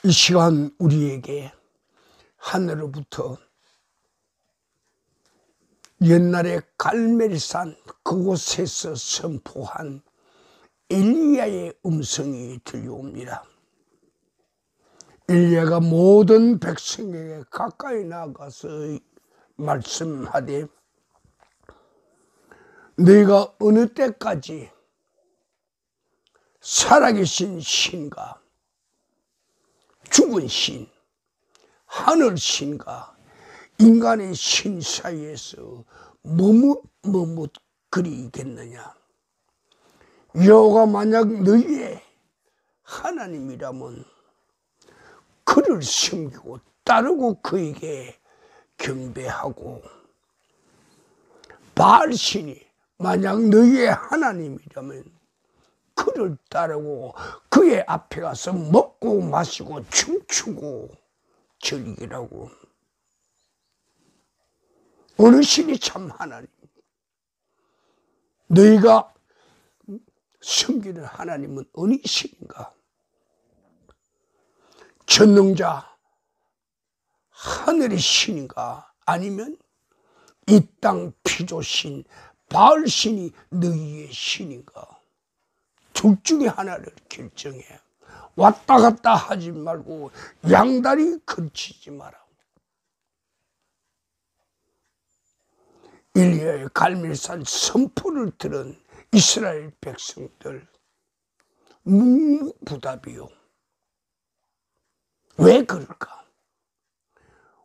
이 시간 우리에게 하늘로부터 옛날에 갈멜산 그곳에서 선포한 엘리야의 음성이 들려옵니다. 엘리야가 모든 백성에게 가까이 나가서 말씀하되 너희가 어느 때까지 살아계신 신과 죽은 신, 하늘 신과 인간의 신 사이에서 머뭇거리겠느냐. 여호와가 만약 너희의 하나님이라면 그를 섬기고 따르고 그에게 경배하고, 바알신이 만약 너희의 하나님이라면 그를 따르고 그의 앞에 가서 먹고 마시고 춤추고 즐기라고. 어느 신이 참 하나님? 너희가 섬기는 하나님은 어느 신인가? 전능자 하늘의 신인가? 아니면 이 땅 피조신 바알신이 너희의 신인가? 둘 중에 하나를 결정해. 왔다 갔다 하지 말고 양다리 걸치지 마라. 엘리야의 갈멜산 선포를 들은 이스라엘 백성들 묵묵부답이요. 왜 그럴까?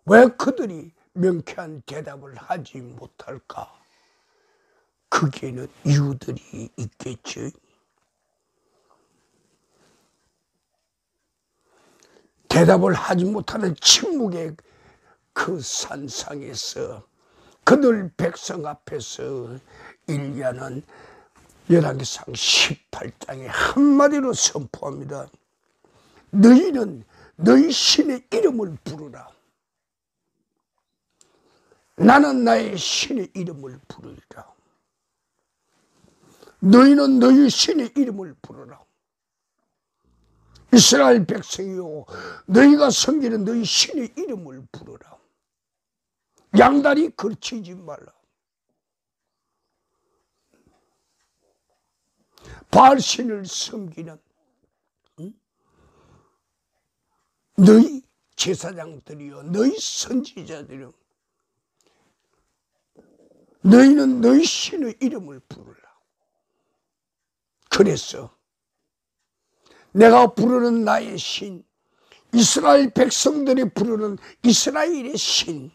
왜 그들이 명쾌한 대답을 하지 못할까? 거기에는 이유들이 있겠죠. 대답을 하지 못하는 침묵의 그 산상에서 그들 백성 앞에서 엘리야는 열왕기상 18장에 한마디로 선포합니다. 너희는 너희 신의 이름을 부르라. 나는 나의 신의 이름을 부르리라. 너희는 너희 신의 이름을 부르라. 이스라엘 백성이요, 너희가 섬기는 너희 신의 이름을 부르라. 양다리 걸치지 말라. 바알신을 섬기는 너희 제사장들이요, 너희 선지자들이요, 너희는 너희 신의 이름을 부르라. 그래서 내가 부르는 나의 신, 이스라엘 백성들이 부르는 이스라엘의 신,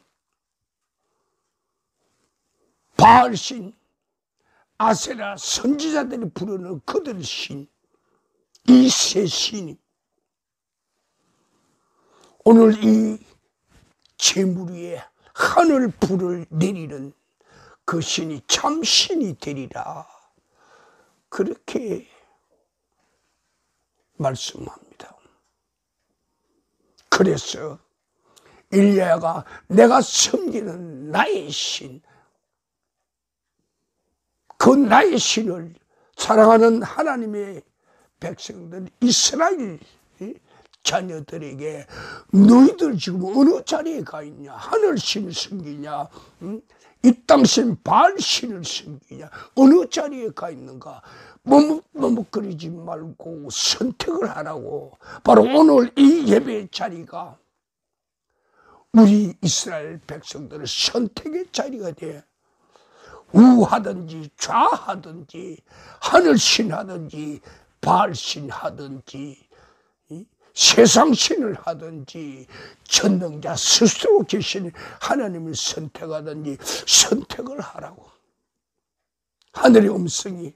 바알신, 아세라 선지자들이 부르는 그들 신, 이 세 신이 오늘 이 재물 위에 하늘 불을 내리는 그 신이 참 신이 되리라. 그렇게 말씀합니다. 그래서 엘리야가 내가 섬기는 나의 신, 그 나의 신을 사랑하는 하나님의 백성들 이스라엘 자녀들에게 너희들 지금 어느 자리에 가 있냐? 하늘 신을 섬기냐? 이 땅 신 바알 신을 섬기냐? 어느 자리에 가 있는가? 머뭇거리지 말고 선택을 하라고. 바로 오늘 이 예배의 자리가 우리 이스라엘 백성들의 선택의 자리가 돼. 우하든지 좌하든지 하늘신 하든지 바알신 하든지 세상신을 하든지 전능자 스스로 계신 하나님을 선택하든지 선택을 하라고. 하늘의 음성이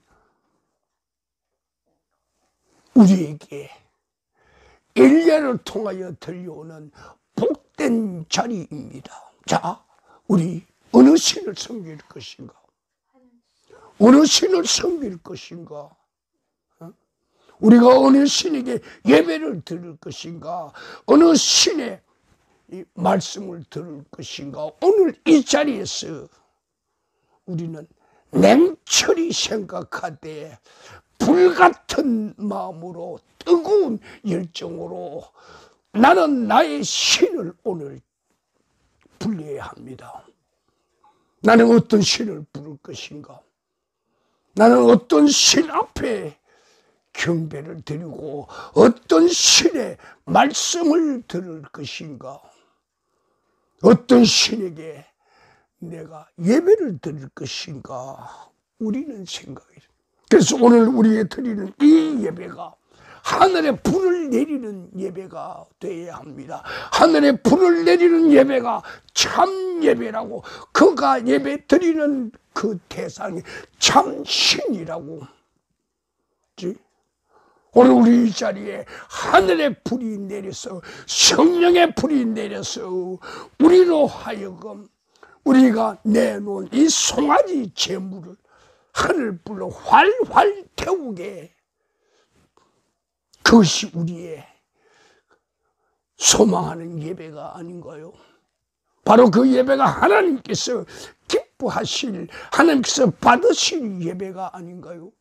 우리에게 엘리야를 통하여 들려오는 복된 자리입니다. 자, 우리 어느 신을 섬길 것인가? 어느 신을 섬길 것인가? 우리가 어느 신에게 예배를 드릴 것인가? 어느 신의 말씀을 들을 것인가? 오늘 이 자리에서 우리는 냉철히 생각하되 불같은 마음으로 뜨거운 열정으로 나는 나의 신을 오늘 불러야 합니다. 나는 어떤 신을 부를 것인가? 나는 어떤 신 앞에 경배를 드리고 어떤 신의 말씀을 들을 것인가? 어떤 신에게 내가 예배를 드릴 것인가? 우리는 생각해요. 그래서 오늘 우리가 드리는 이 예배가 하늘의 불을 내리는 예배가 되어야 합니다. 하늘의 불을 내리는 예배가 참 예배라고, 그가 예배 드리는 그 대상이 참 신이라고. 오늘 우리 이 자리에 하늘의 불이 내려서, 성령의 불이 내려서 우리로 하여금 우리가 내놓은 이 송아지 제물을 하늘불로 활활 태우게, 그것이 우리의 소망하는 예배가 아닌가요? 바로 그 예배가 하나님께서 기뻐하실, 하나님께서 받으실 예배가 아닌가요?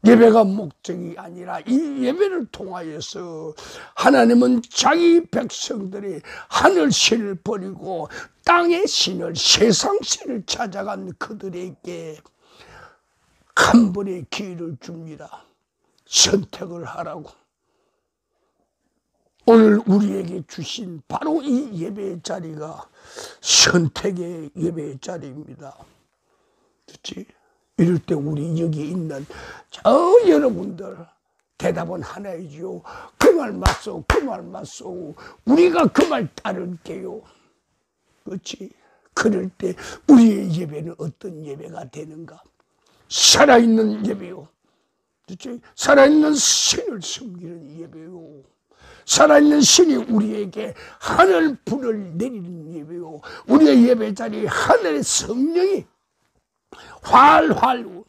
예배가 목적이 아니라 이 예배를 통하여서 하나님은 자기 백성들이 하늘 신을 버리고 땅의 신을, 세상 신을 찾아간 그들에게 한 번의 기회를 줍니다. 선택을 하라고. 오늘 우리에게 주신 바로 이 예배의 자리가 선택의 예배의 자리입니다. 그렇지? 이럴 때 우리 여기 있는 저 여러분들 대답은 하나이지요. 그 말 맞소, 그 말 맞소. 우리가 그 말 따를게요. 그렇지? 그럴 때 우리의 예배는 어떤 예배가 되는가? 살아있는 예배요. 그렇지? 살아있는 신을 섬기는 예배요. 살아있는 신이 우리에게 하늘 불을 내리는 예배요. 우리의 예배 자리에 하늘의 성령이 활활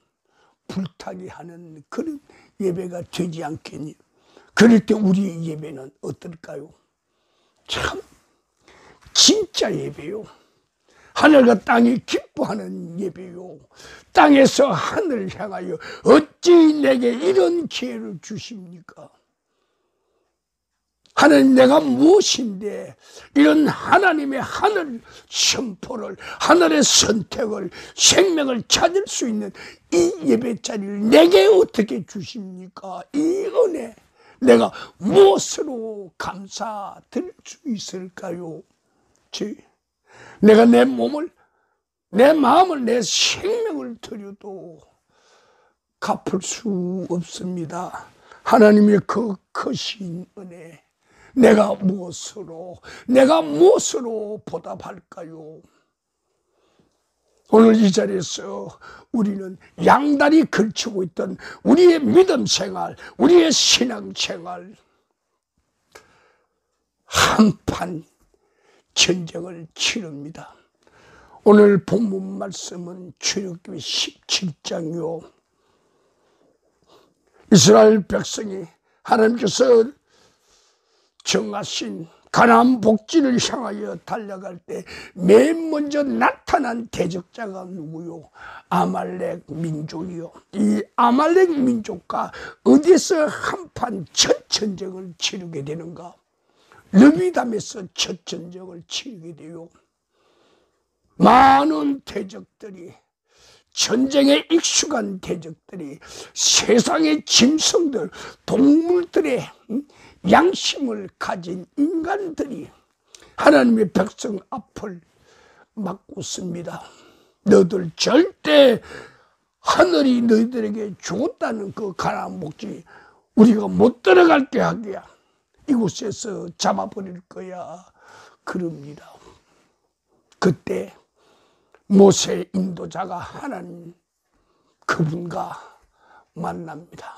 불타게 하는 그런 예배가 되지 않겠니? 그럴 때 우리의 예배는 어떨까요? 참 진짜 예배요. 하늘과 땅이 기뻐하는 예배요. 땅에서 하늘을 향하여 어찌 내게 이런 기회를 주십니까? 하나님, 내가 무엇인데 이런 하나님의 하늘 선포를, 하늘의 선택을, 생명을 찾을 수 있는 이 예배 자리를 내게 어떻게 주십니까? 이 은혜 내가 무엇으로 감사드릴 수 있을까요? 내가 내 몸을, 내 마음을, 내 생명을 드려도 갚을 수 없습니다. 하나님의 그 크신 은혜 내가 무엇으로 보답할까요? 오늘 이 자리에서 우리는 양다리 걸치고 있던 우리의 믿음 생활, 우리의 신앙 생활, 한판 전쟁을 치릅니다. 오늘 본문 말씀은 출애굽기 17장이요. 이스라엘 백성이 하나님께서 정하신 가나안 복지를 향하여 달려갈 때 맨 먼저 나타난 대적자가 누구요? 아말렉 민족이요. 이 아말렉 민족과 어디서 한판 첫 전쟁을 치르게 되는가? 르비담에서 첫 전쟁을 치르게 돼요. 많은 대적들이, 전쟁에 익숙한 대적들이, 세상의 짐승들, 동물들의 양심을 가진 인간들이 하나님의 백성 앞을 막고 씁니다. 너들 절대 하늘이 너희들에게 주었다는 그 가나안 복지 우리가 못 들어갈게 하기야. 이곳에서 잡아버릴 거야. 그럽니다. 그때 모세 인도자가 하나님 그분과 만납니다.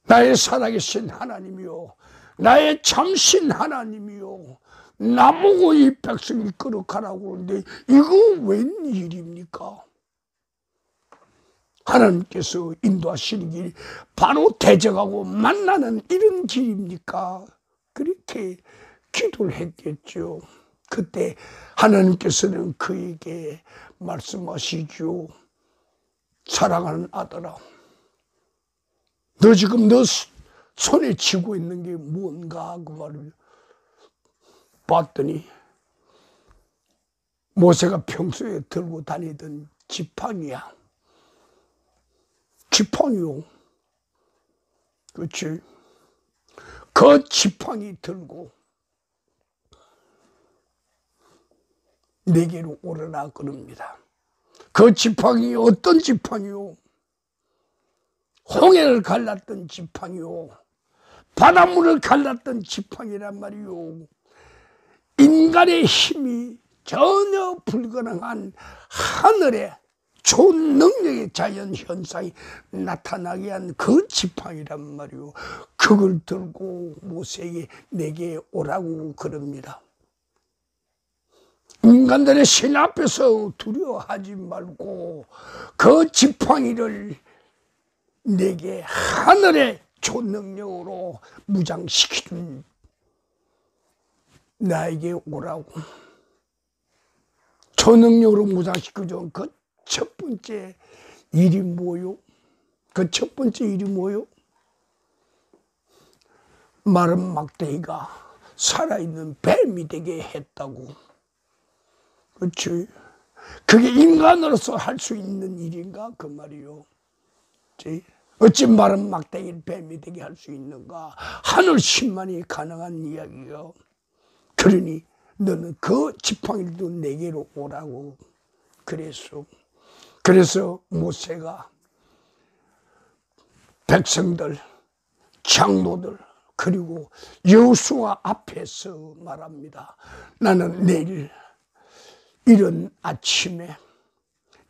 나의 살아계신 하나님이요, 나의 참신 하나님이요, 나보고 이 백성이 거룩하라고 그러는데 이거 웬일입니까? 하나님께서 인도하시는 길이 바로 대적하고 만나는 이런 길입니까? 그렇게 기도를 했겠죠. 그때 하나님께서는 그에게 말씀하시죠. 사랑하는 아들아, 너 지금 너 손에 쥐고 있는 게 뭔가 그 말을 봤더니 모세가 평소에 들고 다니던 지팡이야. 지팡이요. 그렇지. 그 지팡이 들고 내게로 오르라 그럽니다. 그 지팡이 어떤 지팡이요? 홍해를 갈랐던 지팡이요. 바닷물을 갈랐던 지팡이란 말이요. 인간의 힘이 전혀 불가능한 하늘의 초능력의 자연현상이 나타나게 한 그 지팡이란 말이요. 그걸 들고 모세에게 내게 오라고 그럽니다. 인간들의 신 앞에서 두려워하지 말고 그 지팡이를 내게 하늘의 초능력으로 무장시키는 나에게 오라고. 초능력으로 무장시켜준 그 첫 번째 일이 뭐요? 그 첫 번째 일이 뭐요? 마른 막대기가 살아있는 뱀이 되게 했다고. 그렇지? 그게 인간으로서 할 수 있는 일인가? 그 말이요. 그렇지? 어찌 마른 막대기를 뱀이 되게 할 수 있는가? 하늘 신만이 가능한 이야기요. 그러니 너는 그 지팡이도 내게로 오라고 그랬어. 그래서 모세가 백성들, 장로들, 그리고 여호수아 앞에서 말합니다. 나는 내일 이른 아침에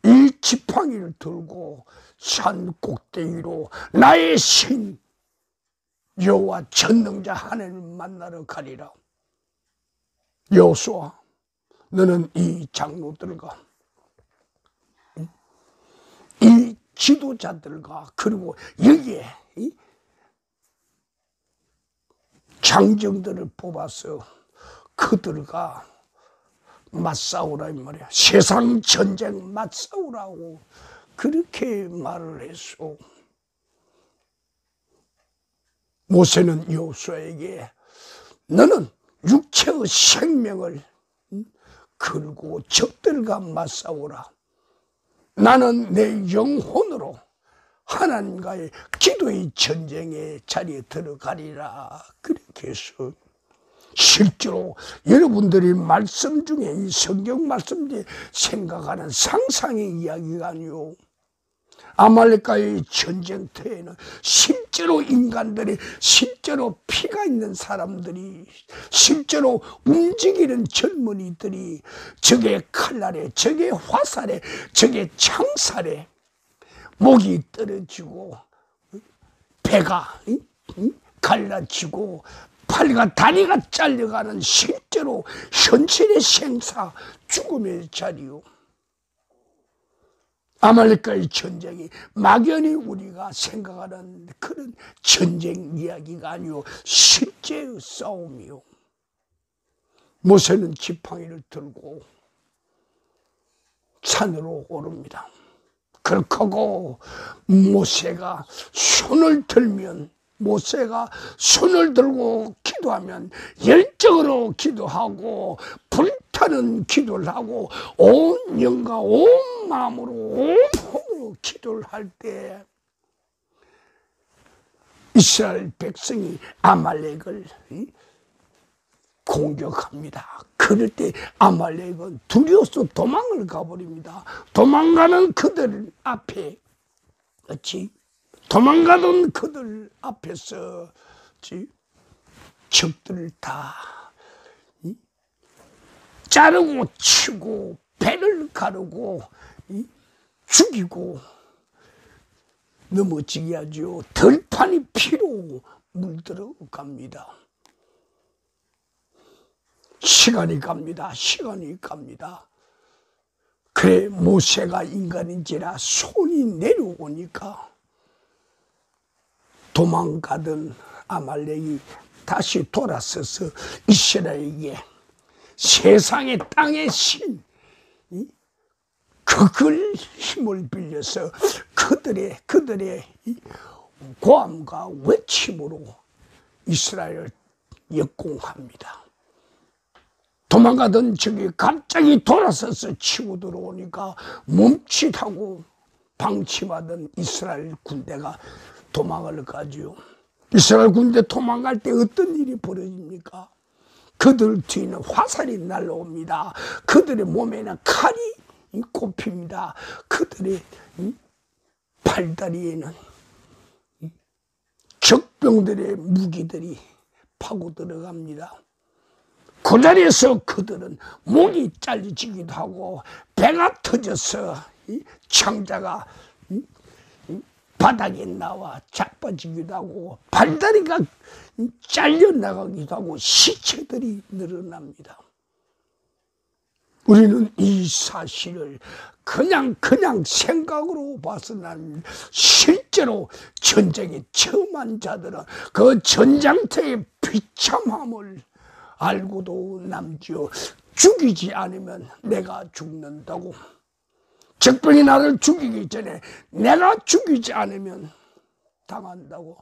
이 지팡이를 들고 산 꼭대기로 나의 신 여호와 전능자 하나님을 만나러 가리라. 여호수아, 너는 이 장로들과 이 지도자들과 그리고 여기에 장정들을 뽑아서 그들과 맞싸우라 이 말이야. 세상 전쟁 맞싸우라고 그렇게 말을 했어. 모세는 여호수아에게 너는 육체의 생명을 걸고 적들과 맞싸우라. 나는 내 영혼으로 하나님과의 기도의 전쟁의 자리에 들어가리라. 그렇게 해서 실제로 여러분들이 말씀 중에 이 성경 말씀 중에 생각하는 상상의 이야기가 아니요. 아말렉과의 전쟁터에는 실제로 인간들이 실제로 피가 있는 사람들이 실제로 움직이는 젊은이들이 적의 칼날에 적의 화살에 적의 창살에 목이 떨어지고 배가 갈라지고 팔과 다리가 잘려가는 실제로 현실의 생사 죽음의 자리요. 아말렉과의 전쟁이 막연히 우리가 생각하는 그런 전쟁 이야기가 아니요 실제의 싸움이요. 모세는 지팡이를 들고 산으로 오릅니다. 그렇게 하고 모세가 손을 들고 기도하면 열정으로 기도하고 불타는 기도를 하고 온 영과 온 마음으로 온 힘으로 기도를 할 때 이스라엘 백성이 아말렉을 공격합니다. 그럴 때 아말렉은 두려워서 도망을 가버립니다. 도망가는 그들 앞에 도망가던 그들 앞에서 적들을 다 자르고 치고 배를 가르고 죽이고 넘어지게 하죠. 들판이 피로 물들어 갑니다. 시간이 갑니다. 그래 모세가 인간인지라 손이 내려오니까 도망가던 아말렉이 다시 돌아서서 이스라엘에게 세상의 땅의 신 그걸 힘을 빌려서 그들의 고함과 외침으로 이스라엘을 역공합니다. 도망가던 적이 갑자기 돌아서서 치고 들어오니까 멈칫하고 방침하던 이스라엘 군대가 도망을 가지요. 이스라엘 군대 도망갈 때 어떤 일이 벌어집니까? 그들 뒤에는 화살이 날라옵니다. 그들의 몸에는 칼이 꼽힙니다. 그들의 팔다리에는 적병들의 무기들이 파고 들어갑니다. 그 자리에서 그들은 목이 잘리지기도 하고 배가 터져서 창자가 바닥에 나와 자빠지기도 하고 발다리가 잘려나가기도 하고 시체들이 늘어납니다. 우리는 이 사실을 그냥 생각으로 봐서는 실제로 전쟁에 처음한 자들은 그 전장터의 비참함을 알고도 남지요. 죽이지 않으면 내가 죽는다고. 적병이 나를 죽이기 전에 내가 죽이지 않으면 당한다고.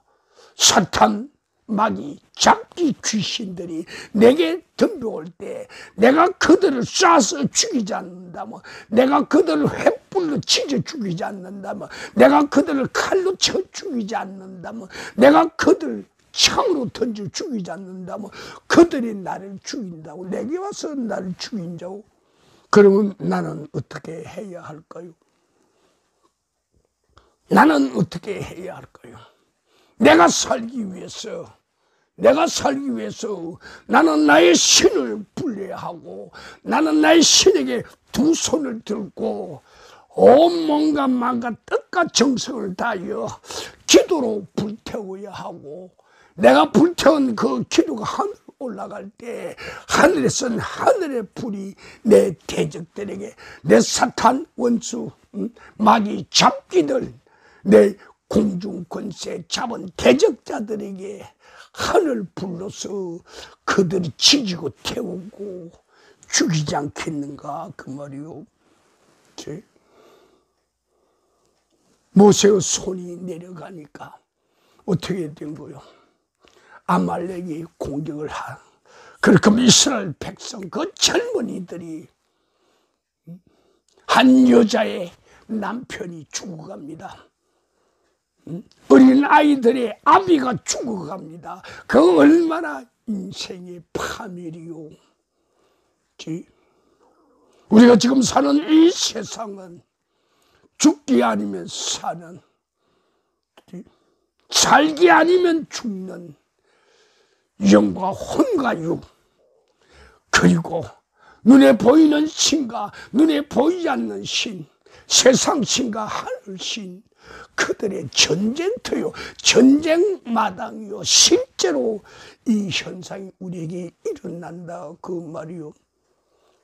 사탄, 마귀, 잡기 귀신들이 내게 덤벼올 때 내가 그들을 쏴서 죽이지 않는다면, 내가 그들을 횃불로 치져 죽이지 않는다면, 내가 그들을 칼로 쳐 죽이지 않는다면, 내가 그들 창으로 던져 죽이지 않는다면 그들이 나를 죽인다고, 내게 와서 나를 죽인다고. 그러면 나는 어떻게 해야 할까요? 나는 어떻게 해야 할까요? 내가 살기 위해서 나는 나의 신을 불례하고, 나는 나의 신에게 두 손을 들고 온몸과 마음과 뜻과 정성을 다하여 기도로 불태워야 하고, 내가 불태운 그 기도가 하늘로 올라갈 때 하늘에선 하늘의 불이 내 대적들에게, 내 사탄 원수 마귀 잡기들, 내 공중 권세 잡은 대적자들에게 하늘 불러서 그들이 지지고 태우고 죽이지 않겠는가 그 말이요. 모세의 손이 내려가니까 어떻게 된 거요? 아말렉이 공격을 한. 그렇게 이스라엘 백성, 그 젊은이들이 한 여자의 남편이 죽어갑니다. 어린 아이들의 아비가 죽어갑니다. 그 얼마나 인생의 파멸이요. 우리가 지금 사는 이 세상은 죽기 아니면 사는, 살기 아니면 죽는 영과 혼과 육, 그리고 눈에 보이는 신과 눈에 보이지 않는 신, 세상 신과 하늘 신, 그들의 전쟁터요, 전쟁마당이요. 실제로 이 현상이 우리에게 일어난다 그 말이요.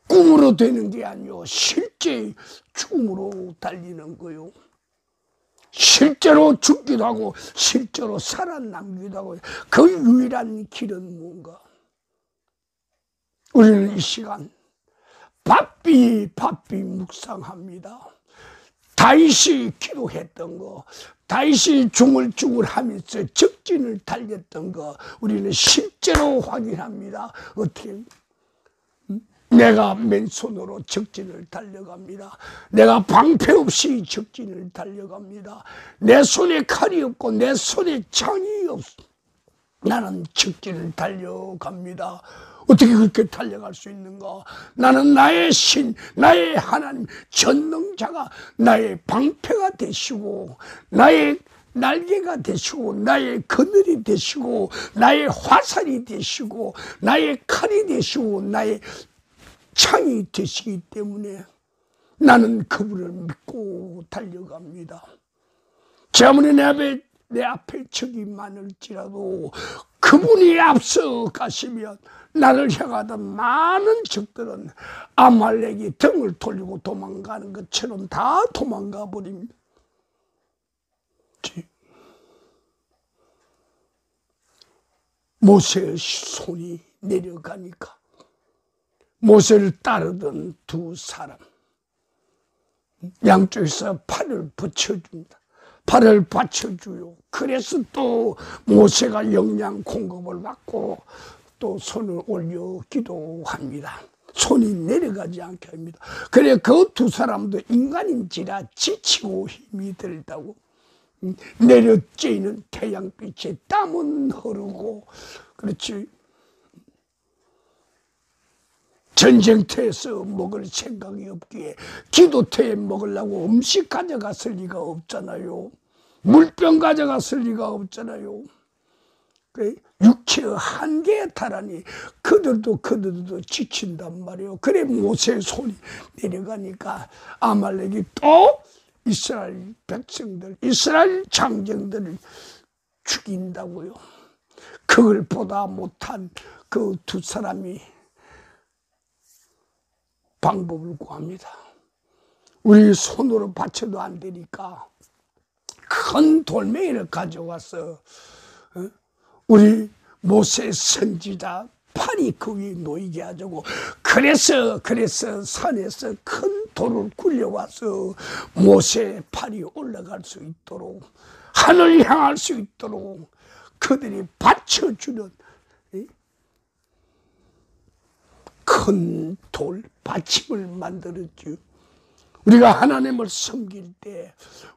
꿈으로 되는 게 아니요, 실제 죽음으로 달리는 거요. 실제로 죽기도 하고 실제로 살아남기도 하고. 그 유일한 길은 뭔가? 우리는 이 시간 바삐 묵상합니다. 다윗이 기도했던 거, 다윗이 중얼중얼 하면서 적진을 달렸던 거 우리는 실제로 확인합니다. 어떻게? 내가 맨손으로 적진을 달려갑니다. 내가 방패 없이 적진을 달려갑니다. 내 손에 칼이 없고 내 손에 창이 없어. 나는 적진을 달려갑니다. 어떻게 그렇게 달려갈 수 있는가? 나는 나의 신, 나의 하나님 전능자가 나의 방패가 되시고, 나의 날개가 되시고, 나의 그늘이 되시고, 나의 화살이 되시고, 나의 칼이 되시고, 나의 창이 되시기 때문에 나는 그분을 믿고 달려갑니다. 제 아무리 내 앞에 적이 많을지라도 그분이 앞서 가시면 나를 향하던 많은 적들은 아말렉이 등을 돌리고 도망가는 것처럼 다 도망가 버립니다. 모세의 손이 내려가니까 모세를 따르던 두 사람, 양쪽에서 팔을 붙여줍니다. 발을 받쳐줘요. 그래서 또 모세가 영양 공급을 받고 또 손을 올려 기도합니다. 손이 내려가지 않게 합니다. 그래 그 두 사람도 인간인지라 지치고 힘이 들다고 내려쬐는 태양빛에 땀은 흐르고 그렇지. 전쟁터에서 먹을 생각이 없기에 기도터에 먹으려고 음식 가져갔을 리가 없잖아요. 물병 가져갔을 리가 없잖아요. 그래? 육체의 한계에 달하니 그들도 지친단 말이에요. 그래 모세의 손이 내려가니까 아말렉이 또 이스라엘 백성들, 이스라엘 장정들을 죽인다고요. 그걸 보다 못한 그 두 사람이 방법을 구합니다. 우리 손으로 받쳐도 안 되니까 큰 돌멩이를 가져와서 우리 모세 선지자 팔이 그 위에 놓이게 하자고. 그래서 산에서 큰 돌을 굴려와서 모세의 팔이 올라갈 수 있도록, 하늘 향할 수 있도록 그들이 받쳐주는 큰 돌 받침을 만들었죠. 우리가 하나님을 섬길 때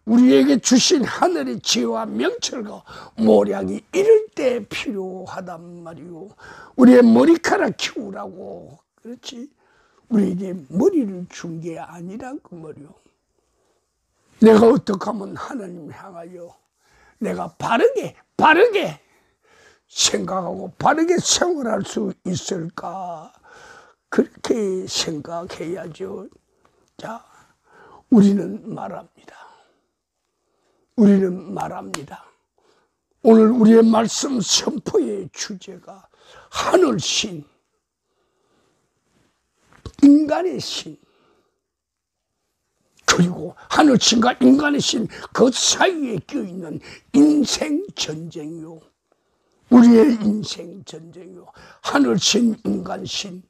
우리에게 주신 하늘의 지혜와 명철과 모략이 이럴 때 필요하단 말이오. 우리의 머리카락 키우라고, 그렇지? 우리에게 머리를 준 게 아니란 그 말이오. 내가 어떻게 하면 하나님 향하여 내가 바르게 생각하고 바르게 생활할 수 있을까? 그렇게 생각해야죠. 자, 우리는 말합니다. 오늘 우리의 말씀 선포의 주제가 하늘신, 인간의 신, 그리고 하늘신과 인간의 신 그 사이에 껴있는 인생 전쟁이요. 우리의 인생 전쟁이요. 하늘신, 인간신,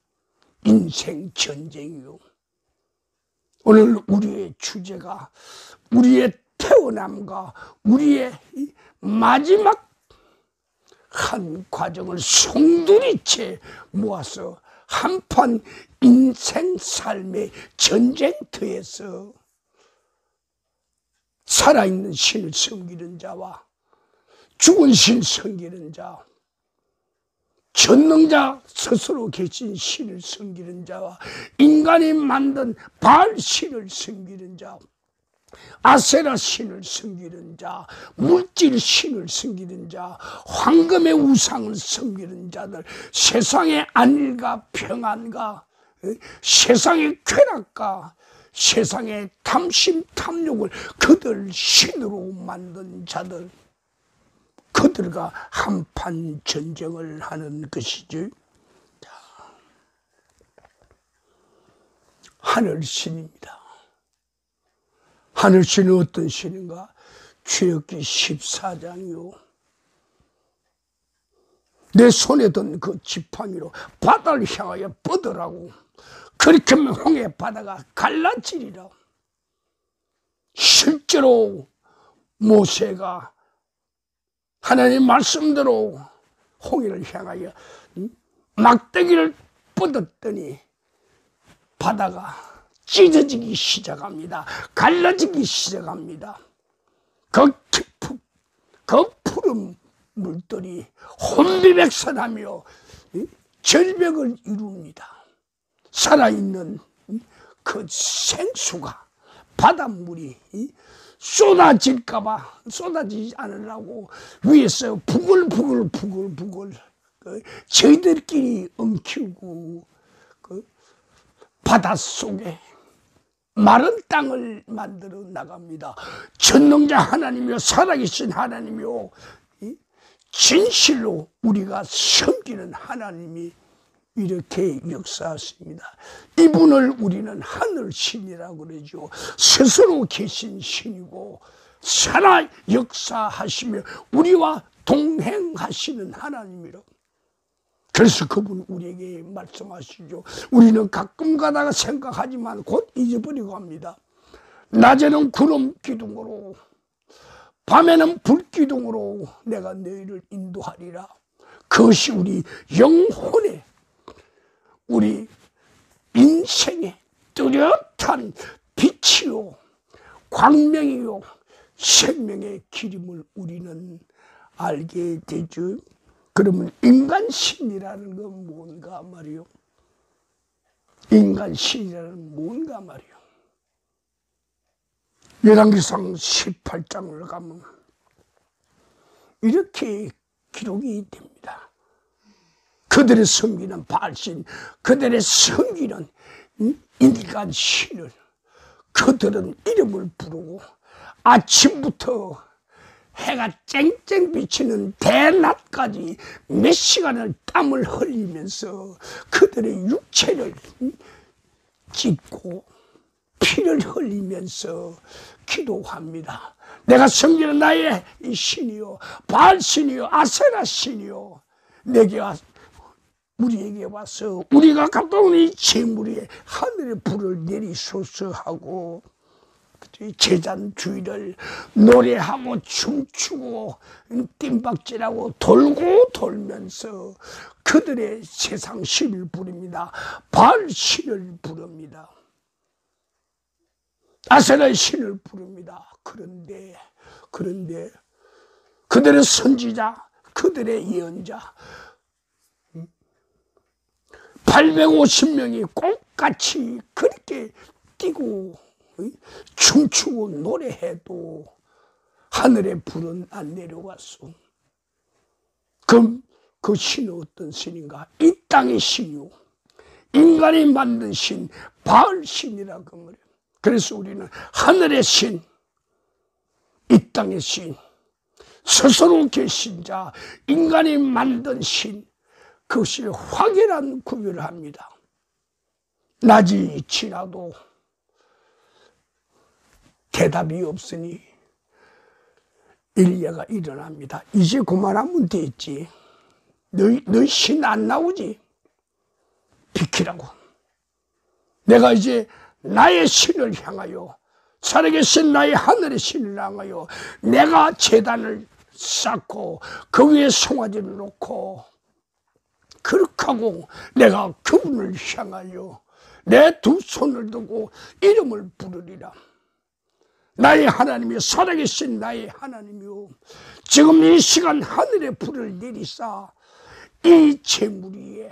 인생 전쟁이요. 오늘 우리의 주제가 우리의 태어남과 우리의 마지막 한 과정을 송두리째 모아서 한판 인생 삶의 전쟁터에서 살아있는 신을 섬기는 자와 죽은 신 섬기는 자, 전능자 스스로 계신 신을 섬기는 자와 인간이 만든 바알 신을 섬기는 자, 아세라 신을 섬기는 자, 물질 신을 섬기는 자, 황금의 우상을 섬기는 자들, 세상의 안일과 평안과 세상의 쾌락과 세상의 탐심 탐욕을 그들 신으로 만든 자들, 그들과 한판 전쟁을 하는 것이지. 하늘신입니다. 하늘신은 어떤 신인가? 출애굽기 14장이요. 내 손에 든 그 지팡이로 바다를 향하여 뻗으라고. 그렇게 하면 홍해 바다가 갈라지리라. 실제로 모세가 하나님 말씀대로 홍해를 향하여 막대기를 뻗었더니 바다가 찢어지기 시작합니다. 갈라지기 시작합니다. 그 깊은 그 푸른 물들이 혼비백산하며 절벽을 이룹니다. 살아있는 그 생수가, 바닷물이 쏟아지지 않으려고 위에서 부글부글 저희들끼리 엉키고 그 바닷속에 마른 땅을 만들어 나갑니다. 전능자 하나님이요, 살아계신 하나님이요, 진실로 우리가 섬기는 하나님이 이렇게 역사하십니다. 이분을 우리는 하늘신이라고 그러죠. 스스로 계신 신이고 살아 역사하시며 우리와 동행하시는 하나님이라고. 그래서 그분 우리에게 말씀하시죠. 우리는 가끔 가다가 생각하지만 곧 잊어버리고 합니다. 낮에는 구름 기둥으로, 밤에는 불기둥으로 내가 너희를 인도하리라. 그것이 우리 영혼의, 우리 인생의 뚜렷한 빛이요 광명이요 생명의 길임을 우리는 알게 되죠. 그러면 인간신이라는 건 뭔가 말이요? 인간신이라는 뭔가 말이요? 열왕기상 18장을 가면 이렇게 기록이 됩니다. 그들의 섬기는 바알신, 그들의 섬기는 인간신을 그들은 이름을 부르고 아침부터 해가 쨍쨍 비치는 대낮까지 몇 시간을 땀을 흘리면서 그들의 육체를 찢고 피를 흘리면서 기도합니다. 내가 섬기는 나의 신이요 바알신이요 아세라신이요 우리에게 와서 우리가 갖다 온 이 재물 위에 하늘의 불을 내리소서 하고 제잔주의를 노래하고 춤추고 뜀박질하고 돌고 돌면서 그들의 세상 신을 부릅니다. 바알신을 부릅니다. 아세라의 신을 부릅니다. 그런데 그들의 선지자, 그들의 예언자 850명이 똑같이 그렇게 뛰고 춤추고 노래해도 하늘의 불은 안 내려왔어. 그럼 그 신은 어떤 신인가? 이 땅의 신이요 인간이 만든 신 바알신이라고 말해요. 그래서 우리는 하늘의 신, 이 땅의 신, 스스로 계신 자, 인간이 만든 신, 그것이 확연한 구별을 합니다. 낮이 지나도 대답이 없으니 일야가 일어납니다. 이제 그만하면 됐지. 너희 신 안 나오지? 비키라고. 내가 이제 나의 신을 향하여, 살아계신 나의 하늘의 신을 향하여 내가 제단을 쌓고 그 위에 송아지를 놓고 그렇게 하고 내가 그분을 향하여 내 두 손을 두고 이름을 부르리라. 나의 하나님이여, 살아계신 나의 하나님이여, 지금 이 시간 하늘의 불을 내리사 이 재물에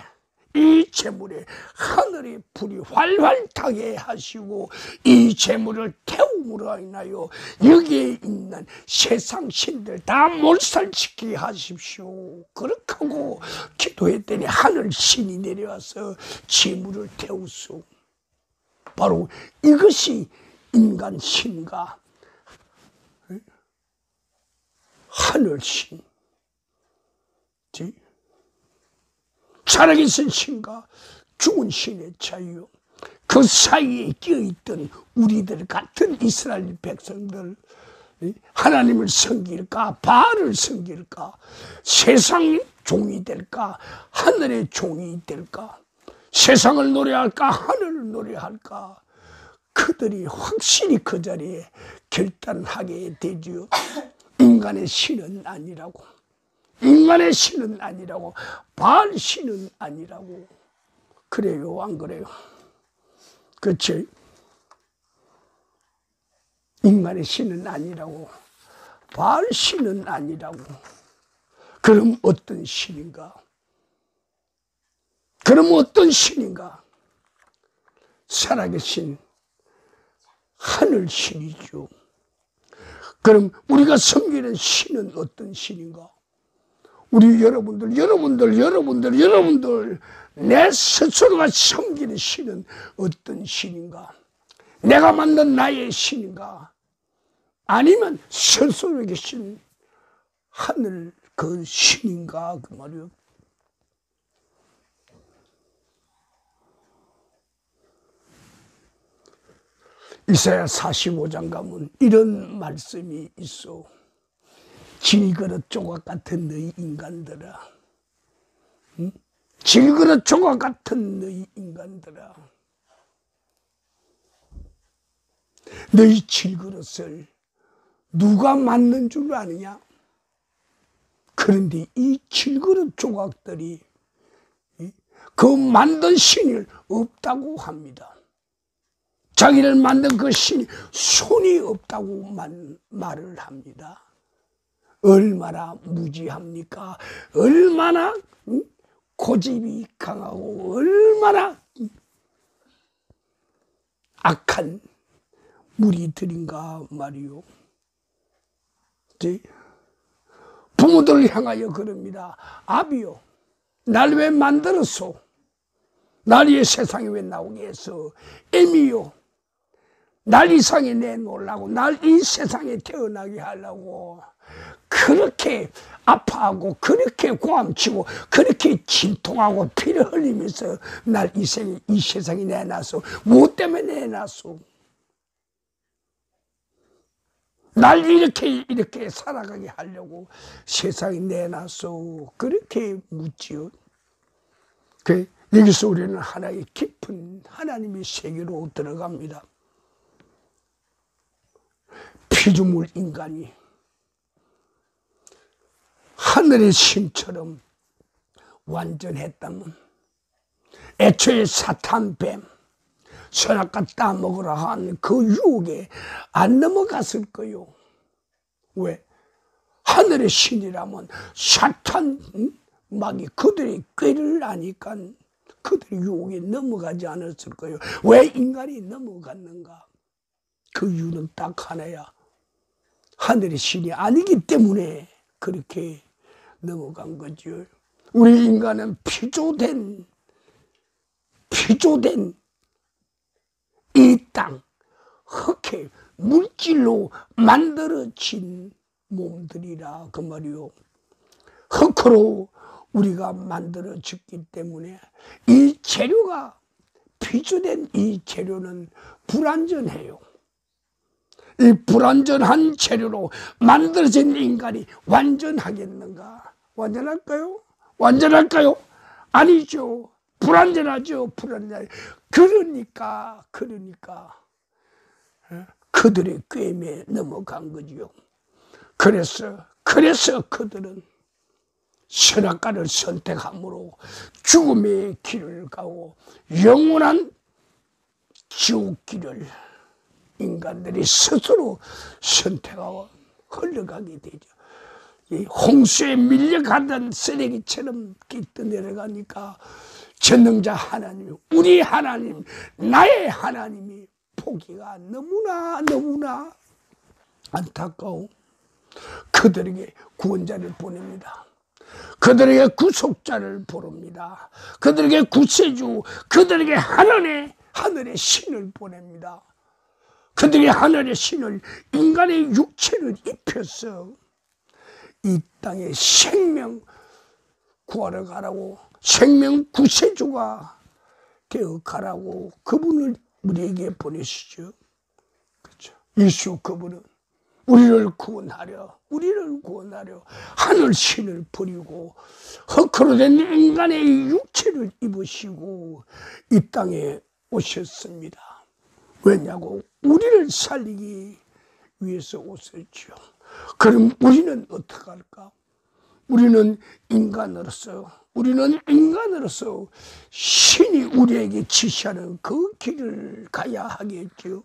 하늘의 불이 활활 타게 하시고 이 재물을 태움으로 인하여 여기에 있는 세상 신들 다 몰살시키게 하십시오. 그렇게 하고 기도했더니 하늘 신이 내려와서 재물을 태우소. 바로 이것이 인간 신과 하늘 신, 살아계신 신과 죽은 신의 차이요. 그 사이에 끼어있던 우리들 같은 이스라엘 백성들, 하나님을 섬길까 바알을 섬길까, 세상의 종이 될까 하늘의 종이 될까, 세상을 노래할까 하늘을 노래할까, 그들이 확실히 그 자리에 결단하게 되지요. 인간의 신은 아니라고, 인간의 신은 아니라고, 바알 신은 아니라고. 그래요, 안 그래요? 그렇지? 인간의 신은 아니라고, 바알 신은 아니라고. 그럼 어떤 신인가? 그럼 어떤 신인가? 살아계신 하늘 신이죠. 그럼 우리가 섬기는 신은 어떤 신인가? 우리 여러분들 내 스스로가 섬기는 신은 어떤 신인가? 내가 만든 나의 신인가? 아니면 스스로 계신 하늘 그 신인가? 그 말이요. 이사야 45장 가면 이런 말씀이 있어. 질그릇 조각 같은 너희 인간들아, 응? 질그릇 조각 같은 너희 인간들아, 너희 질그릇을 누가 만든 줄 아느냐? 그런데 이 7그릇 조각들이 그 만든 신이 없다고 합니다. 자기를 만든 그 신이 손이 없다고 말을 합니다. 얼마나 무지합니까? 얼마나 고집이 강하고 얼마나 악한 무리들인가 말이요. 부모들을 향하여 그럽니다. 아비요, 날 왜 만들었소? 날 이 세상에 왜 나오게 했어? 애미요, 날 이 세상에 내놓으려고, 날 이 세상에 태어나게 하려고 그렇게 아파하고 그렇게 고함치고 그렇게 진통하고 피를 흘리면서 날 이 세상에 내놨어. 무엇 때문에 내놨어? 날 이렇게 살아가게 하려고 세상에 내놨어. 그렇게 묻지요. 여기서 우리는 하나의 깊은 하나님의 세계로 들어갑니다. 피조물 인간이 하늘의 신처럼 완전했다면 애초에 사탄 뱀 선악과 따먹으라 한 그 유혹에 안 넘어갔을 거요. 왜? 하늘의 신이라면 사탄 마귀 그들의 꾀를 아니까 그들의 유혹에 넘어가지 않았을 거요. 왜 인간이 넘어갔는가? 그 이유는 딱 하나야. 하늘의 신이 아니기 때문에 그렇게 넘어간 거죠. 우리 인간은 피조된 이 땅, 흑해 물질로 만들어진 몸들이라 그 말이요. 흑으로 우리가 만들어졌기 때문에 이 재료가, 피조된 이 재료는 불완전해요. 이 불완전한 재료로 만들어진 인간이 완전하겠는가? 완전할까요? 완전할까요? 아니죠. 불완전하죠. 불완전해요. 그러니까 그들의 꾀임에 넘어간 거지요. 그래서 그들은 선악과를 선택함으로 죽음의 길을 가고 영원한 지옥길을 인간들이 스스로 선택하고 흘러가게 되죠. 이 홍수에 밀려가던 쓰레기처럼 끼떠 내려가니까 전능자 하나님, 우리 하나님, 나의 하나님이 보기가 너무나 안타까워. 그들에게 구원자를 보냅니다. 그들에게 구속자를 보냅니다. 그들에게 구세주, 그들에게 하늘의 신을 보냅니다. 그들이 하늘의 신을, 인간의 육체를 입혀서 이 땅에 생명 구하러 가라고, 생명 구세주가 되어 가라고 그분을 우리에게 보내시죠. 그렇죠. 예수 그분은 우리를 구원하려 하늘 신을 버리고 흙으로 된 인간의 육체를 입으시고 이 땅에 오셨습니다. 왜냐고? 우리를 살리기 위해서 오셨죠. 그럼 우리는 어떻게 할까? 우리는 인간으로서 신이 우리에게 지시하는 그 길을 가야 하겠죠.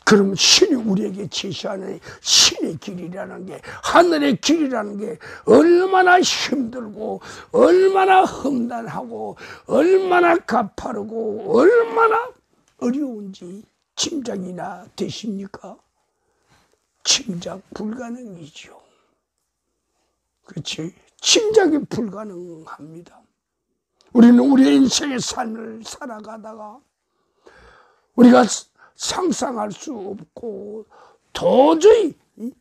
그럼 신이 우리에게 지시하는 신의 길이라는 게, 하늘의 길이라는 게 얼마나 힘들고 얼마나 험난하고 얼마나 가파르고 얼마나 어려운지 짐작이나 되십니까? 짐작 불가능이죠. 그렇지? 짐작이 불가능합니다. 우리는 우리의 인생의 삶을 살아가다가 우리가 상상할 수 없고 도저히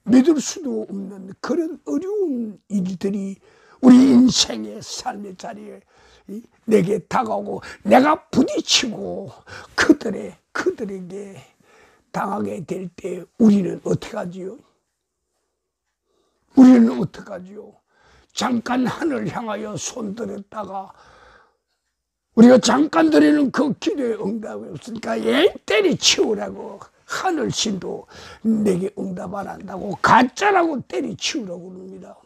믿을 수도 없는 그런 어려운 일들이 우리 인생의 삶의 자리에 내게 다가오고 내가 부딪히고 그들에게 당하게 될 때 우리는 어떻게 하지요? 잠깐 하늘 향하여 손들었다가 우리가 잠깐 드리는 그 기도의 응답이 없으니까 애 때리치우라고, 하늘신도 내게 응답 안 한다고 가짜라고 때리치우라고 그럽니다.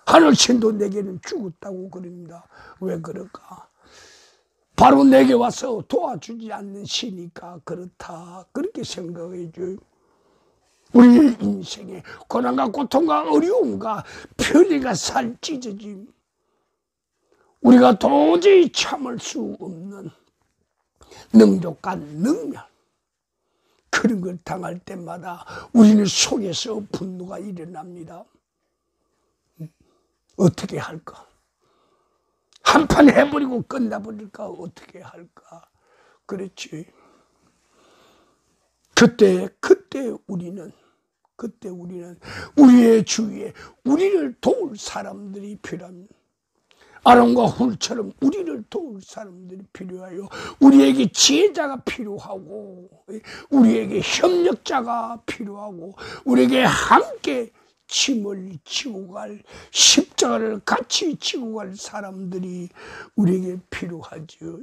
하늘신도 내게는 죽었다고 그럽니다. 왜 그럴까? 바로 내게 와서 도와주지 않는 신이니까 그렇다, 그렇게 생각해줘요. 우리의 인생에 고난과 고통과 어려움과 편리가 살 찢어짐, 우리가 도저히 참을 수 없는 능력과 능멸, 그런 걸 당할 때마다 우리는 속에서 분노가 일어납니다. 어떻게 할까? 한판 해버리고 끝나버릴까? 어떻게 할까? 그렇지. 그때 우리는 우리의 주위에 우리를 도울 사람들이 필요합니다. 아론과 훌처럼 우리를 도울 사람들이 필요하여 우리에게 지혜자가 필요하고, 우리에게 협력자가 필요하고, 우리에게 함께 짐을 지고 갈, 십자가를 같이 지고 갈 사람들이 우리에게 필요하죠.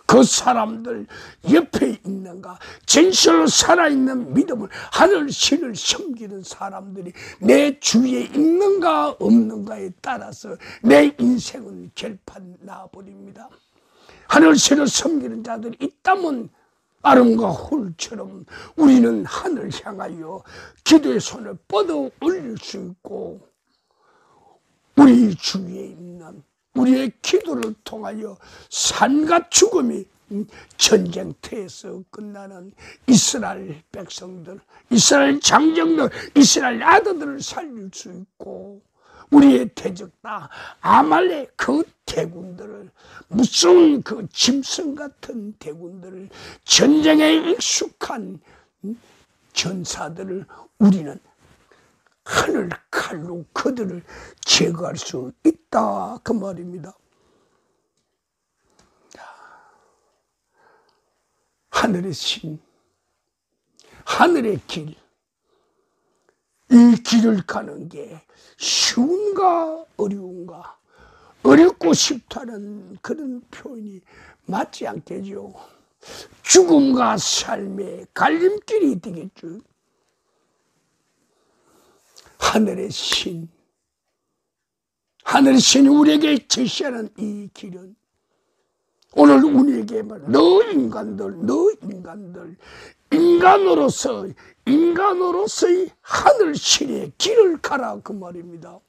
그 사람들 옆에 있는가, 진실로 살아있는 믿음을, 하늘신을 섬기는 사람들이 내 주위에 있는가 없는가에 따라서 내 인생은 결판 나버립니다. 하늘신을 섬기는 자들이 있다면 아론과 훌처럼 우리는 하늘 향하여 기도의 손을 뻗어 올릴 수 있고, 우리 주위에 있는 우리의 기도를 통하여 산과 죽음이 전쟁터에서 끝나는 이스라엘 백성들, 이스라엘 장정들, 이스라엘 아들들을 살릴 수 있고, 우리의 대적다 아말렉 그 대군들을, 무서운 그 짐승 같은 대군들을, 전쟁에 익숙한 전사들을 우리는 하늘 칼로 그들을 제거할 수 있다, 그 말입니다. 하늘의 신, 하늘의 길, 이 길을 가는 게 쉬운가 어려운가, 어렵고 싶다는 그런 표현이 맞지 않겠죠. 죽음과 삶의 갈림길이 되겠죠. 하늘의 신, 하늘의 신이 우리에게 제시하는 이 길은, 오늘 우리에게 너 인간들 인간으로서의 하늘신의 길을 가라, 그 말입니다.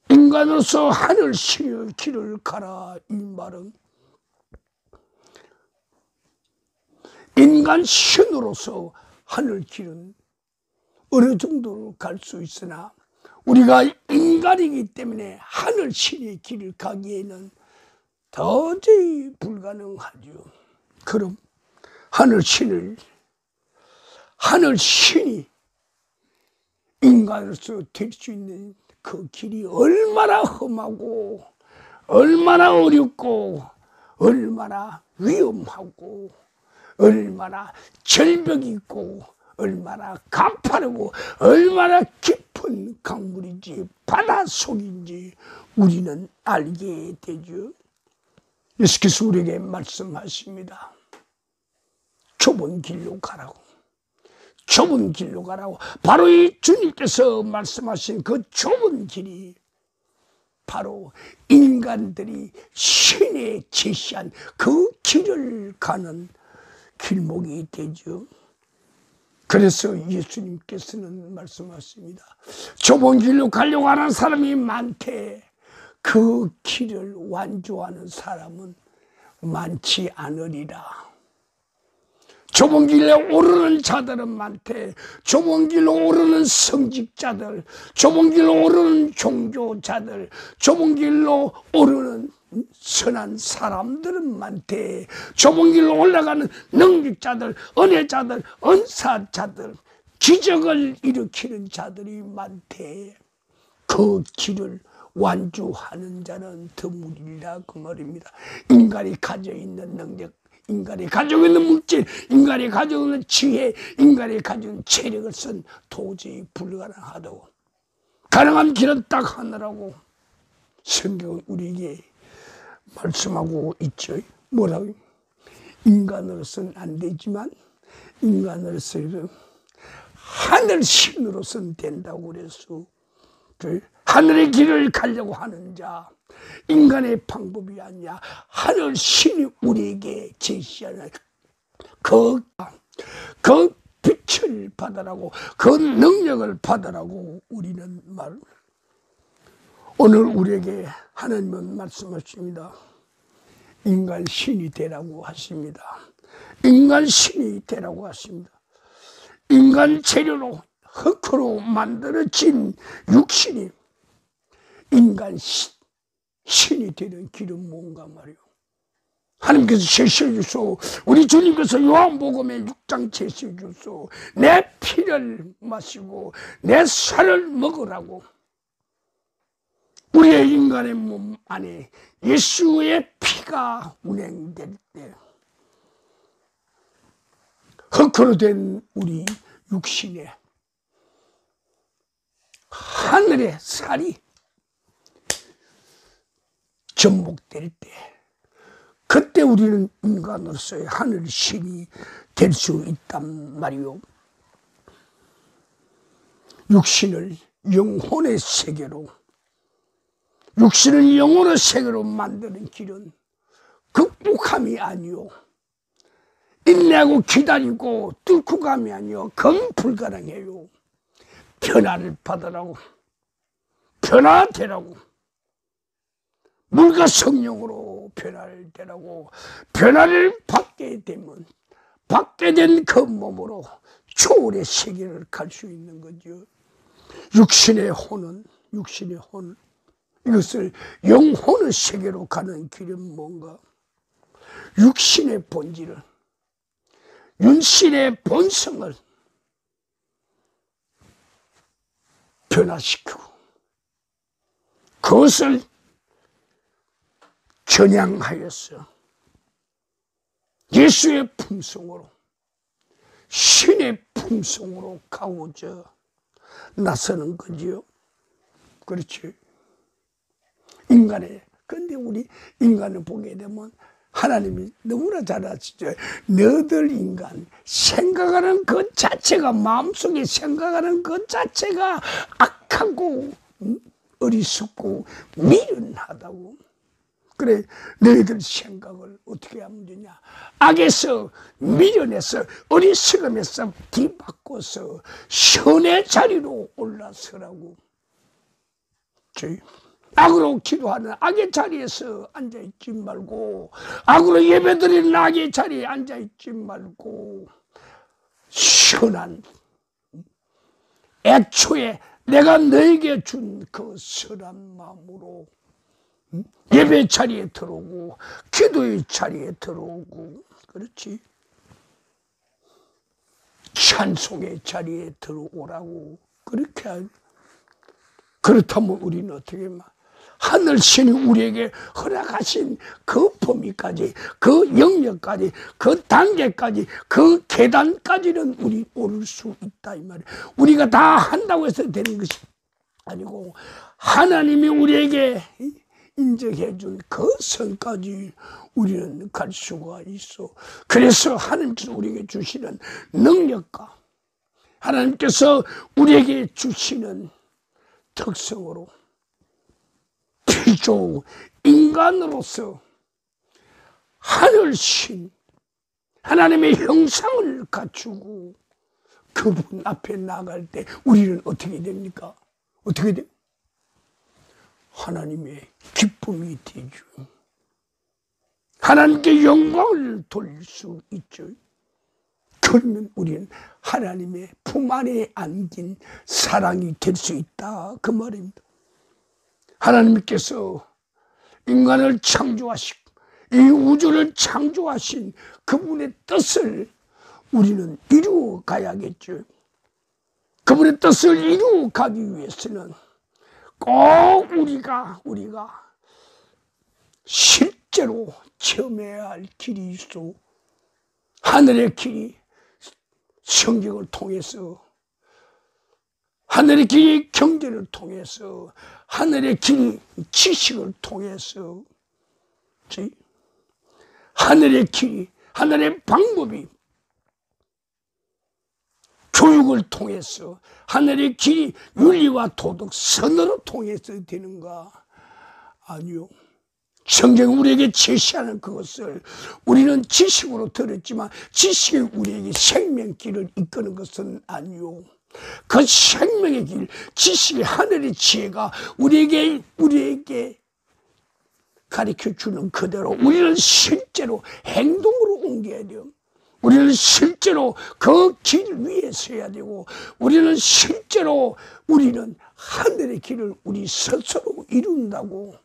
인간으로서 하늘신의 길을 가라, 이 말은 인간신으로서 하늘길은 어느 정도로 갈 수 있으나, 우리가 인간이기 때문에 하늘신의 길을 가기에는 도저히 불가능하죠. 그럼 하늘신이 인간으로서 될 수 있는 그 길이 얼마나 험하고, 얼마나 어렵고, 얼마나 위험하고, 얼마나 절벽이 있고, 얼마나 가파르고, 얼마나 깊은 강물인지 바다 속인지 우리는 알게 되죠. 예수께서 우리에게 말씀하십니다. 좁은 길로 가라고, 좁은 길로 가라고. 바로 이 주님께서 말씀하신 그 좁은 길이 바로 인간들이 신에 제시한 그 길을 가는 길목이 되죠. 그래서 예수님께서는 말씀하십니다. 좁은 길로 가려고 하는 사람이 많대. 그 길을 완주하는 사람은 많지 않으리라. 좁은 길에 오르는 자들은 많대. 좁은 길로 오르는 성직자들, 좁은 길로 오르는 종교자들, 좁은 길로 오르는 선한 사람들은 많대. 좁은 길로 올라가는 능력자들, 은혜자들, 은사자들, 기적을 일으키는 자들이 많대. 그 길을 완주하는 자는 드물리라, 그 말입니다. 인간이 가지고 있는 능력, 인간이 가지고 있는 물질, 인간이 가지고 있는 지혜, 인간이 가지고 있는 체력을 쓴 도저히 불가능하다고. 가능한 길은 딱 하나라고. 성경은 우리에게 말씀하고 있죠. 뭐라고요? 인간으로서는 안 되지만 인간으로서는 하늘 신으로서는 된다고 그래서 하늘의 길을 가려고 하는 자, 인간의 방법이 아니라 하늘 신이 우리에게 제시하는 그 빛을 받으라고, 그 능력을 받으라고 우리는 말합니다. 오늘 우리에게 하나님은 말씀하십니다. 인간 신이 되라고 하십니다. 인간 신이 되라고 하십니다. 인간 재료로 흙으로 만들어진 육신이 인간 신이 되는 길은 뭔가 말이요. 하나님께서 제시해 주소. 우리 주님께서 요한복음의 6장 제시해 주소. 내 피를 마시고 내 살을 먹으라고. 우리의 인간의 몸 안에 예수의 피가 운행될 때 흙으로 된 우리 육신에 하늘의 살이 접목될 때 그때 우리는 인간으로서의 하늘 신이 될 수 있단 말이요. 육신을 영혼의 세계로, 육신을 영혼의 세계로 만드는 길은 극복함이 아니요, 인내하고 기다리고 뚫고 감이 아니요, 그건 불가능해요. 변화를 받으라고, 변화되라고, 물과 성령으로 변화를 되라고. 변화를 받게 되면 받게 된 그 몸으로 초월의 세계를 갈 수 있는 거죠. 육신의 혼은 이것을 영혼의 세계로 가는 길은 뭔가? 육신의 본질을, 윤신의 본성을 변화시키고 그것을 전향하여서 예수의 품성으로, 신의 품성으로 가고자 나서는 거지요. 그렇지. 근데 우리 인간을 보게 되면 하나님이 너무나 잘 아시죠. 너들 인간 생각하는 그 자체가, 마음속에 생각하는 그 자체가 악하고 어리석고 미련하다고. 그래, 너희들 생각을 어떻게 하면 되냐? 악에서, 미련에서, 어리석음에서 뒤바꿔서 선의 자리로 올라서라고. 악으로 기도하는 악의 자리에서 앉아있지 말고, 악으로 예배드리는 악의 자리에 앉아있지 말고, 선한, 애초에 내가 너에게 준 그 선한 마음으로 예배 자리에 들어오고, 기도의 자리에 들어오고, 그렇지? 찬송의 자리에 들어오라고. 그렇게 하죠. 그렇다면 우리는 어떻게 하늘신이 우리에게 허락하신 그 범위까지, 그 영역까지, 그 단계까지, 그 계단까지는 우리 오를 수 있다 이 말이에요. 우리가 다 한다고 해서 되는 것이 아니고 하나님이 우리에게 인정해 준 그 선까지 우리는 갈 수가 있어. 그래서 하나님께서 우리에게 주시는 능력과 하나님께서 우리에게 주시는 특성으로 피조 인간으로서 하늘신 하나님의 형상을 갖추고 그분 앞에 나갈 때 우리는 어떻게 됩니까? 어떻게 돼요? 하나님의 기쁨이 되죠. 하나님께 영광을 돌릴 수 있죠. 그러면 우리는 하나님의 품 안에 안긴 사랑이 될 수 있다 그 말입니다. 하나님께서 인간을 창조하시고 이 우주를 창조하신 그분의 뜻을 우리는 이루어 가야겠죠. 그분의 뜻을 이루어 가기 위해서는 꼭 우리가 실제로 체험해야 할 길이 있어. 하늘의 길이 성경을 통해서 하늘의 길이 경제를 통해서, 하늘의 길이 지식을 통해서, 하늘의 길이, 하늘의 방법이 교육을 통해서, 하늘의 길이 윤리와 도덕, 선으로 통해서 되는가? 아니요. 성경이 우리에게 제시하는 그것을 우리는 지식으로 들었지만 지식이 우리에게 생명길을 이끄는 것은 아니요. 그 생명의 길, 지식의 하늘의 지혜가 우리에게 가르쳐주는 그대로 우리는 실제로 행동으로 옮겨야 돼요. 우리는 실제로 그 길 위에 서야 되고, 우리는 실제로 우리는 하늘의 길을 우리 스스로 이룬다고.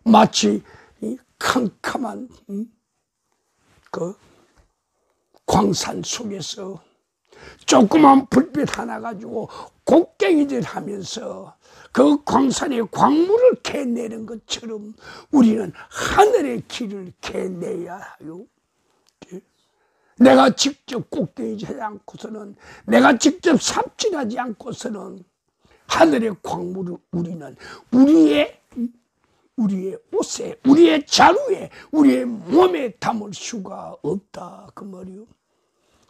마치 이 캄캄한 그 광산 속에서 조그만 불빛 하나 가지고 곡괭이질 하면서 그 광산에 광물을 캐내는 것처럼 우리는 하늘의 길을 캐내야 해요. 내가 직접 곡괭이질하지 않고서는, 내가 직접 삽질하지 않고서는 하늘의 광물을 우리는 우리의 옷에, 우리의 자루에, 우리의 몸에 담을 수가 없다 그 말이요.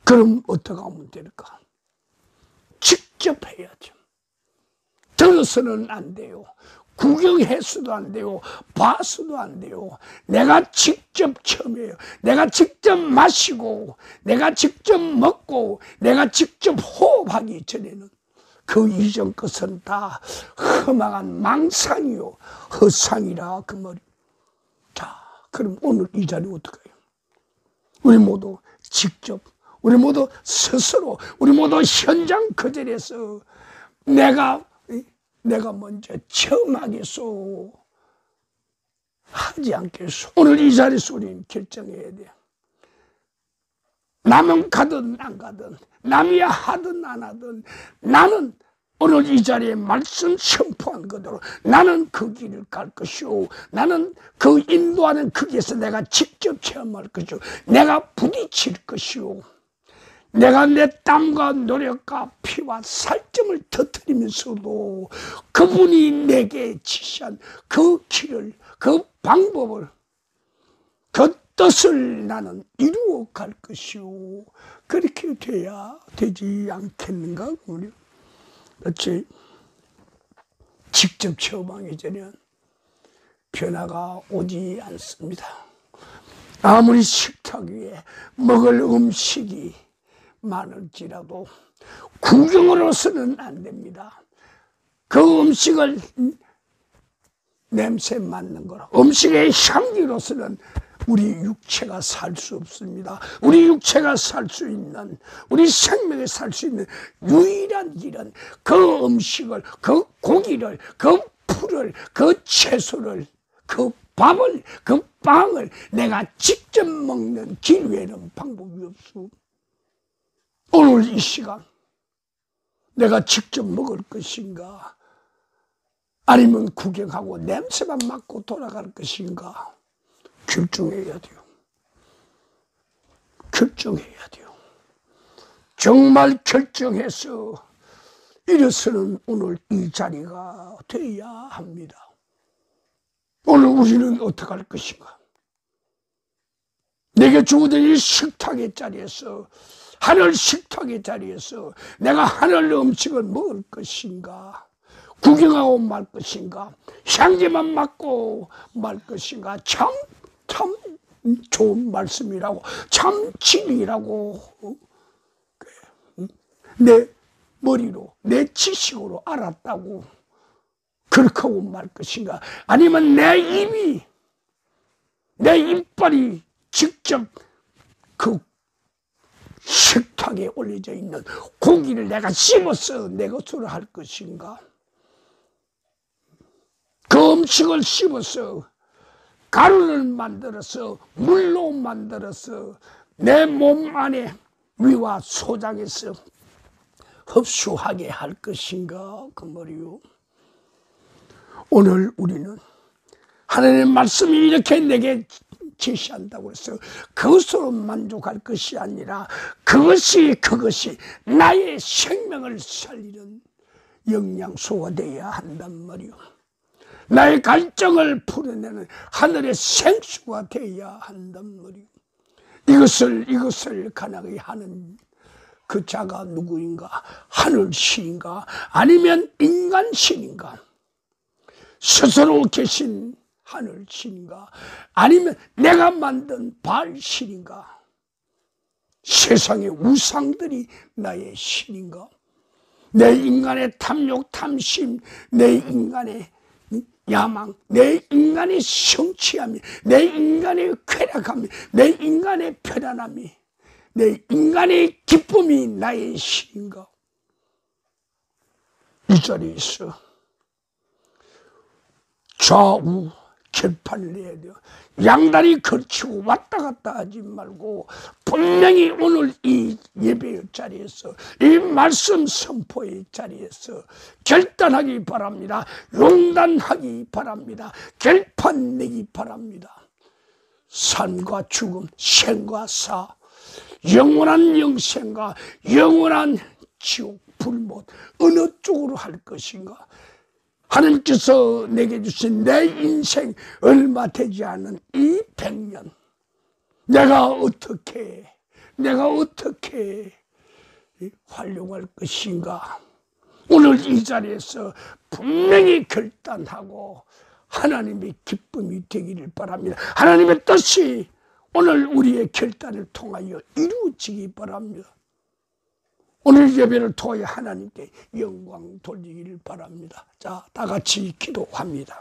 그럼 어떻게 하면 될까? 직접 해야죠. 들어서는 안 돼요. 구경해서도 안 돼요. 봐서도 안 돼요. 내가 직접 체험해요. 내가 직접 마시고, 내가 직접 먹고, 내가 직접 호흡하기 전에는 그 이전 것은 다 허망한 망상이요, 허상이라 그 말이. 자, 그럼 오늘 이 자리 어떻게 해요? 우리 모두 직접, 우리 모두 스스로, 우리 모두 현장 그 자리에서 내가 먼저 체험하겠소, 하지 않겠소? 오늘 이 자리에서 우리는 결정해야 돼요. 남은 가든 안 가든, 남이야 하든 안 하든, 나는 오늘 이 자리에 말씀 선포한 그대로 나는 그 길을 갈 것이오. 나는 그 인도하는 그 길에서 내가 직접 체험할 것이오. 내가 부딪힐 것이오. 내가 내 땀과 노력과 피와 살점을 터뜨리면서도 그분이 내게 지시한 그 길을, 그 방법을, 그 뜻을 나는 이루어 갈 것이오. 그렇게 돼야 되지 않겠는가? 그렇지? 직접 체험하기 전에는 변화가 오지 않습니다. 아무리 식탁 위에 먹을 음식이 많을지라도 구경으로서는 안 됩니다. 그 음식을 냄새 맡는 거라, 음식의 향기로서는 우리 육체가 살 수 없습니다. 우리 육체가 살 수 있는, 우리 생명에 살 수 있는 유일한 길은 그 음식을, 그 고기를, 그 풀을, 그 채소를, 그 밥을, 그 빵을 내가 직접 먹는 길 외에는 방법이 없어. 오늘 이 시간 내가 직접 먹을 것인가, 아니면 구경하고 냄새만 맡고 돌아갈 것인가, 결정해야 돼요. 결정해야 돼요. 정말 결정해서 일어서는 오늘 이 자리가 되어야 합니다. 오늘 우리는 어떻게 할 것인가? 내게 주어진 이 식탁의 자리에서, 하늘 식탁의 자리에서 내가 하늘 음식을 먹을 것인가, 구경하고 말 것인가, 향기만 맡고 말 것인가. 참 좋은 말씀이라고, 참 진리라고 내 머리로, 내 지식으로 알았다고 그렇게 하고 말 것인가, 아니면 내 입이, 내 이빨이 직접 그 식탁에 올려져 있는 고기를 내가 씹어서 내 것으로 할 것인가, 그 음식을 씹어서 가루를 만들어서, 물로 만들어서 내 몸 안에 위와 소장에서 흡수하게 할 것인가 그 말이요. 오늘 우리는 하나님의 말씀이 이렇게 내게 제시한다고 해서 그것으로 만족할 것이 아니라 그것이 나의 생명을 살리는 영양소가 되어야 한단 말이오. 나의 갈증을 풀어내는 하늘의 생수가 되어야 한단 말이오. 이것을 가능하게 하는 그 자가 누구인가? 하늘신인가? 아니면 인간신인가? 스스로 계신 하늘신인가? 아니면 내가 만든 바알신인가? 세상의 우상들이 나의 신인가? 내 인간의 탐욕, 탐심, 내 인간의 야망, 내 인간의 성취함이, 내 인간의 쾌락함이, 내 인간의 편안함이, 내 인간의 기쁨이 나의 신인가? 이 자리에서 좌우 결판을 내야 돼요. 양다리 걸치고 왔다 갔다 하지 말고 분명히 오늘 이 예배의 자리에서, 이 말씀 선포의 자리에서 결단하기 바랍니다. 용단하기 바랍니다. 결판 내기 바랍니다. 삶과 죽음, 생과 사, 영원한 영생과 영원한 지옥, 불못, 어느 쪽으로 할 것인가? 하나님께서 내게 주신 내 인생 얼마 되지 않은 이 100년, 내가 어떻게 활용할 것인가? 오늘 이 자리에서 분명히 결단하고 하나님의 기쁨이 되기를 바랍니다. 하나님의 뜻이 오늘 우리의 결단을 통하여 이루어지기 바랍니다. 오늘 예배를 통해 하나님께 영광 돌리기를 바랍니다. 자, 다 같이 기도합니다.